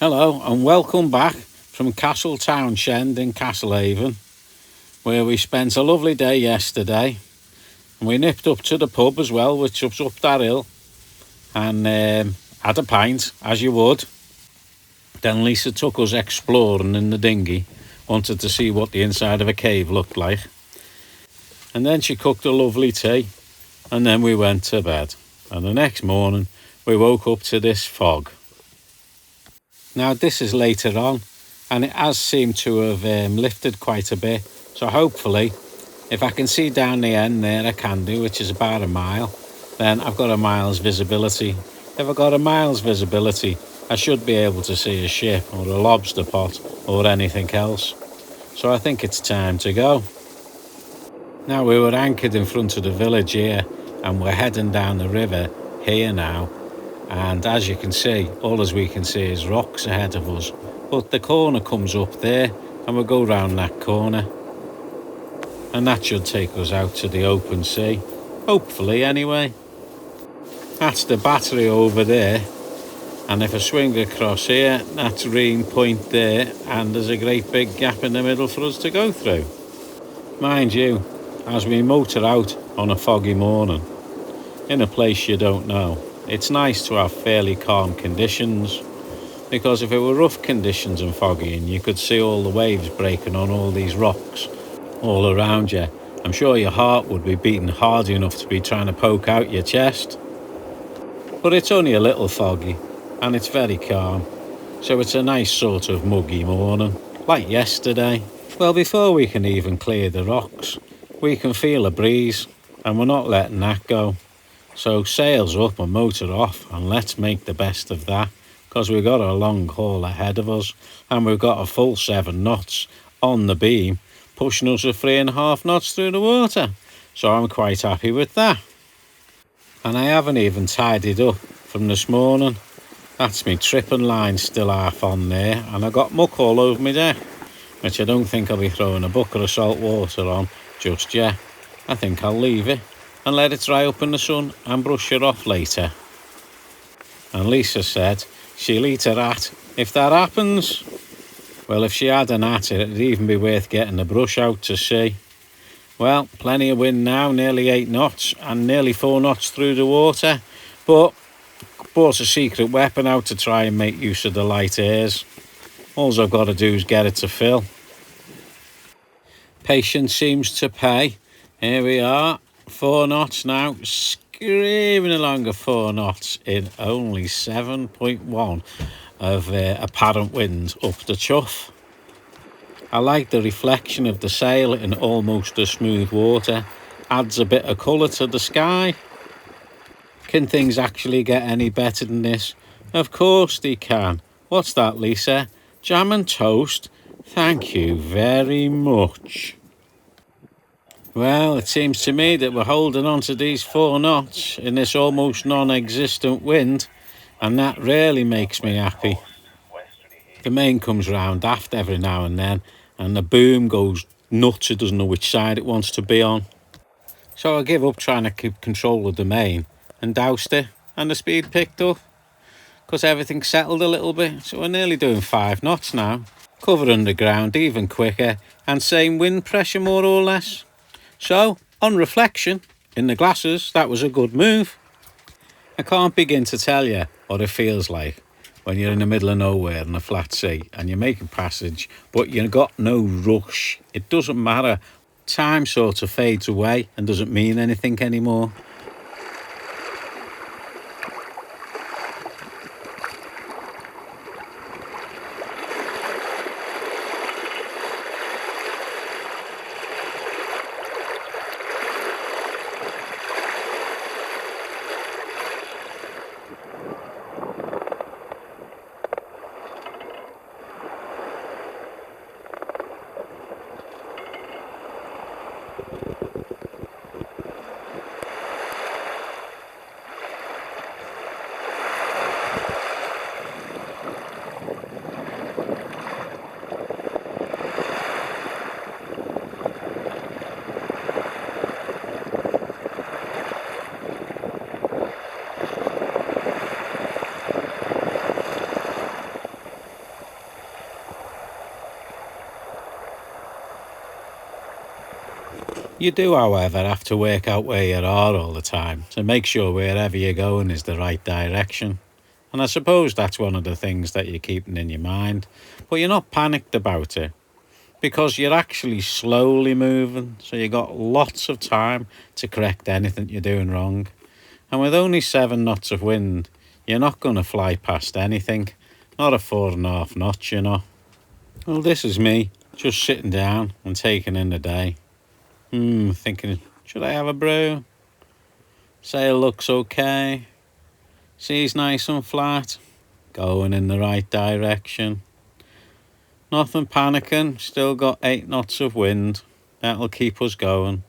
Hello and welcome back from Castletownshend in Castletownshend, where we spent a lovely day yesterday. And we nipped up to the pub as well, which was up that hill, and had a pint, as you would. Then Lisa took us exploring in the dinghy, wanted to see what the inside of a cave looked like. And then she cooked a lovely tea, and then we went to bed. And the next morning, we woke up to this fog. Now this is later on, and it has seemed to have lifted quite a bit. So hopefully, if I can see down the end there, I can do, which is about a mile, then I've got a mile's visibility. If I've got a mile's visibility, I should be able to see a ship or a lobster pot or anything else. So I think it's time to go. Now we were anchored in front of the village here, and we're heading down the river here now. And as you can see, all as we can see is rocks ahead of us. But the corner comes up there, and we'll go round that corner. And that should take us out to the open sea. Hopefully, anyway. That's the battery over there. And if I swing across here, that's Ream Point there. And there's a great big gap in the middle for us to go through. Mind you, as we motor out on a foggy morning, in a place you don't know, it's nice to have fairly calm conditions, because if it were rough conditions and foggy and you could see all the waves breaking on all these rocks all around you, I'm sure your heart would be beating hard enough to be trying to poke out your chest. But it's only a little foggy and it's very calm, so it's a nice sort of muggy morning, like yesterday. Well, before we can even clear the rocks, we can feel a breeze, and we're not letting that go. So sails up and motor off, and let's make the best of that, because we've got a long haul ahead of us, and we've got a full 7 knots on the beam, pushing us at 3.5 knots through the water. So I'm quite happy with that. And I haven't even tidied up from this morning. That's me tripping line still half on there, and I got muck all over my deck, which I don't think I'll be throwing a bucket of salt water on just yet. I think I'll leave it and let it dry up in the sun and brush it off later. And Lisa said she'll eat a rat if that happens. Well, if she had an hat, it'd even be worth getting the brush out to see. Well, plenty of wind now, nearly 8 knots and nearly 4 knots through the water. But brought a secret weapon out to try and make use of the light airs. All I've got to do is get it to fill. Patience seems to pay. Here we are, 4 knots now, screaming along at 4 knots in only 7.1 of apparent wind up the chuff. I like the reflection of the sail in almost a smooth water. Adds a bit of colour to the sky. Can things actually get any better than this? Of course they can. What's that, Lisa? Jam and toast? Thank you very much. Well, it seems to me that we're holding on to these 4 knots in this almost non-existent wind, and that really makes me happy. The main comes round aft every now and then, and the boom goes nuts. It doesn't know which side it wants to be on. So I give up trying to keep control of the main and doused it, and the speed picked up, because everything settled a little bit. So we're nearly doing 5 knots now, covering the ground even quicker, and same wind pressure more or less. So, on reflection, in the glasses, that was a good move. I can't begin to tell you what it feels like when you're in the middle of nowhere in a flat sea and you're making passage, but you've got no rush. It doesn't matter. Time sort of fades away and doesn't mean anything anymore. You do, however, have to work out where you are all the time to make sure wherever you're going is the right direction. And I suppose that's one of the things that you're keeping in your mind. But you're not panicked about it because you're actually slowly moving. So you got lots of time to correct anything you're doing wrong. And with only 7 knots of wind, you're not going to fly past anything. Not a 4.5 knots, you know. Well, this is me just sitting down and taking in the day. Thinking, should I have a brew? Sail looks okay. Sea's nice and flat. Going in the right direction. Nothing panicking. Still got 8 knots of wind. That'll keep us going.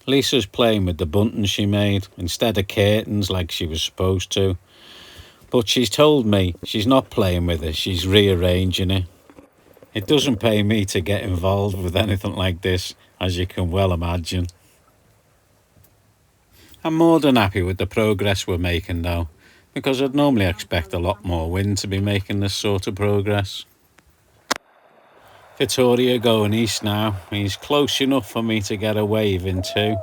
Lisa's playing with the bunting she made instead of curtains like she was supposed to. But she's told me she's not playing with it. She's rearranging it. It doesn't pay me to get involved with anything like this, as you can well imagine. I'm more than happy with the progress we're making though, because I'd normally expect a lot more wind to be making this sort of progress. Vittoria going east now. He's close enough for me to get a wave into,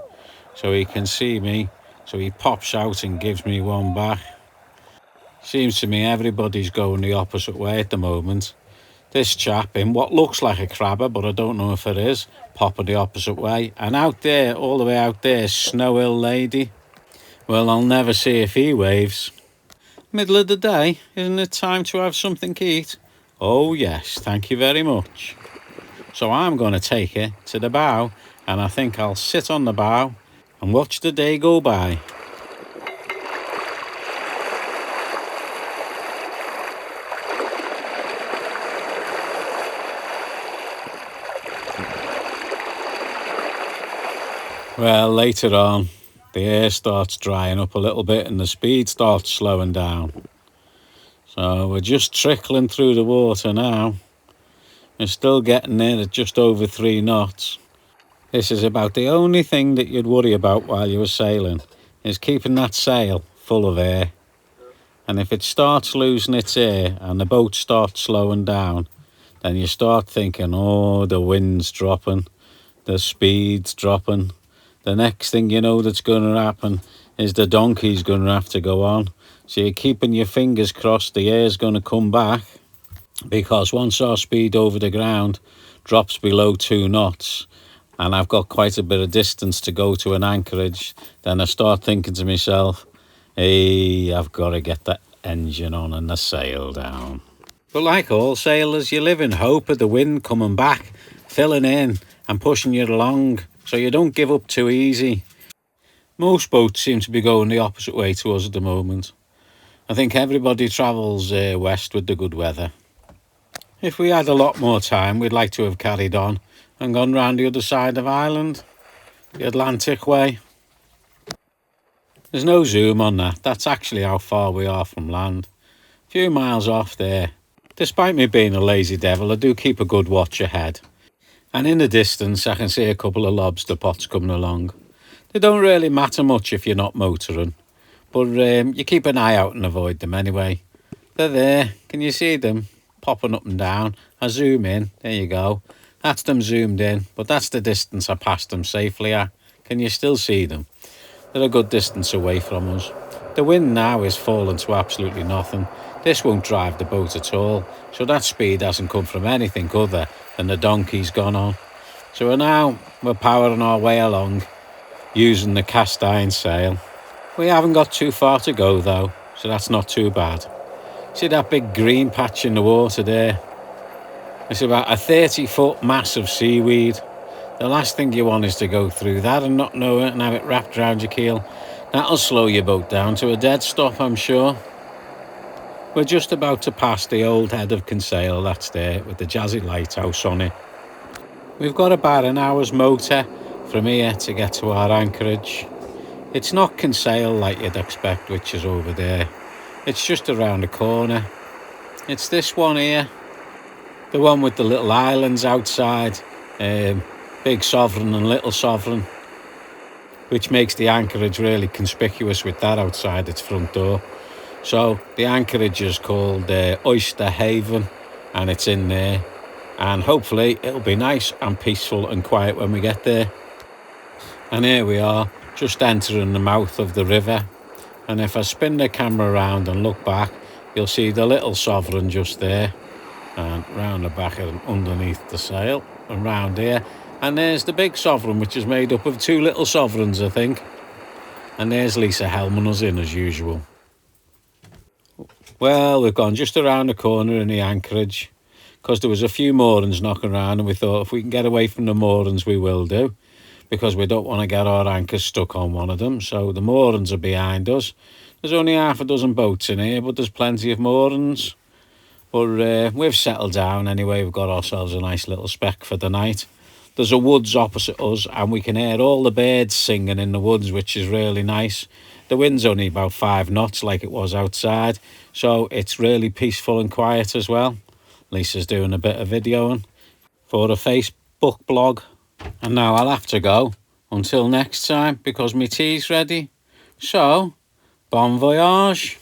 so he can see me, so he pops out and gives me one back. Seems to me everybody's going the opposite way at the moment. This chap in what looks like a crabber, but I don't know if it is, popping the opposite way. And out there, all the way out there, Snow Hill Lady. Well, I'll never see if he waves. Middle of the day, isn't it time to have something to eat? Oh yes, thank you very much. So I'm going to take it to the bow, and I think I'll sit on the bow and watch the day go by. Well, later on, the air starts drying up a little bit and the speed starts slowing down. So we're just trickling through the water now. We're still getting in at just over 3 knots. This is about the only thing that you'd worry about while you were sailing, is keeping that sail full of air. And if it starts losing its air and the boat starts slowing down, then you start thinking, oh, the wind's dropping, the speed's dropping. The next thing you know that's going to happen is the donkey's going to have to go on. So you're keeping your fingers crossed the air's going to come back, because once our speed over the ground drops below 2 knots and I've got quite a bit of distance to go to an anchorage, then I start thinking to myself, hey, I've got to get that engine on and the sail down. But like all sailors, you live in hope of the wind coming back, filling in and pushing you along, so you don't give up too easy. Most boats seem to be going the opposite way to us at the moment. I think everybody travels west with the good weather. If we had a lot more time, we'd like to have carried on and gone round the other side of Ireland, the Atlantic way. There's no zoom on that. That's actually how far we are from land. A few miles off there. Despite me being a lazy devil, I do keep a good watch ahead. And in the distance, I can see a couple of lobster pots coming along. They don't really matter much if you're not motoring, but you keep an eye out and avoid them anyway. They're there. Can you see them? Popping up and down. I zoom in. There you go. That's them zoomed in, but that's the distance I passed them safely at. Can you still see them? They're a good distance away from us. The wind now is falling to absolutely nothing. This won't drive the boat at all, so that speed hasn't come from anything other than the donkey's gone on. So we're powering our way along using the cast iron sail. We haven't got too far to go though, so that's not too bad. See that big green patch in the water there? It's about a 30-foot mass of seaweed. The last thing you want is to go through that and not know it and have it wrapped around your keel. That'll slow your boat down to a dead stop, I'm sure. We're just about to pass the old head of Kinsale that's there with the jazzy lighthouse on it. We've got about an hour's motor from here to get to our anchorage. It's not Kinsale like you'd expect, which is over there. It's just around the corner. It's this one here, the one with the little islands outside, Big Sovereign and Little Sovereign, which makes the anchorage really conspicuous with that outside its front door. So the anchorage is called Oysterhaven, and it's in there, and hopefully it'll be nice and peaceful and quiet when we get there. And here we are, just entering the mouth of the river. And if I spin the camera around and look back, you'll see the little sovereign just there. And round the back and underneath the sail. And round here. And there's the big sovereign, which is made up of two little sovereigns, I think. And there's Lisa helming us in as usual. Well, we've gone just around the corner in the anchorage, because there was a few moorings knocking around, and we thought if we can get away from the moorings we will do, because we don't want to get our anchors stuck on one of them. So the moorings are behind us. There's only half a dozen boats in here, but there's plenty of moorings. But we've settled down anyway. We've got ourselves a nice little speck for the night. There's a woods opposite us, and we can hear all the birds singing in the woods, which is really nice. The wind's only about 5 knots like it was outside, so it's really peaceful and quiet as well. Lisa's doing a bit of videoing for a Facebook blog. And now I'll have to go until next time, because my tea's ready. So, bon voyage.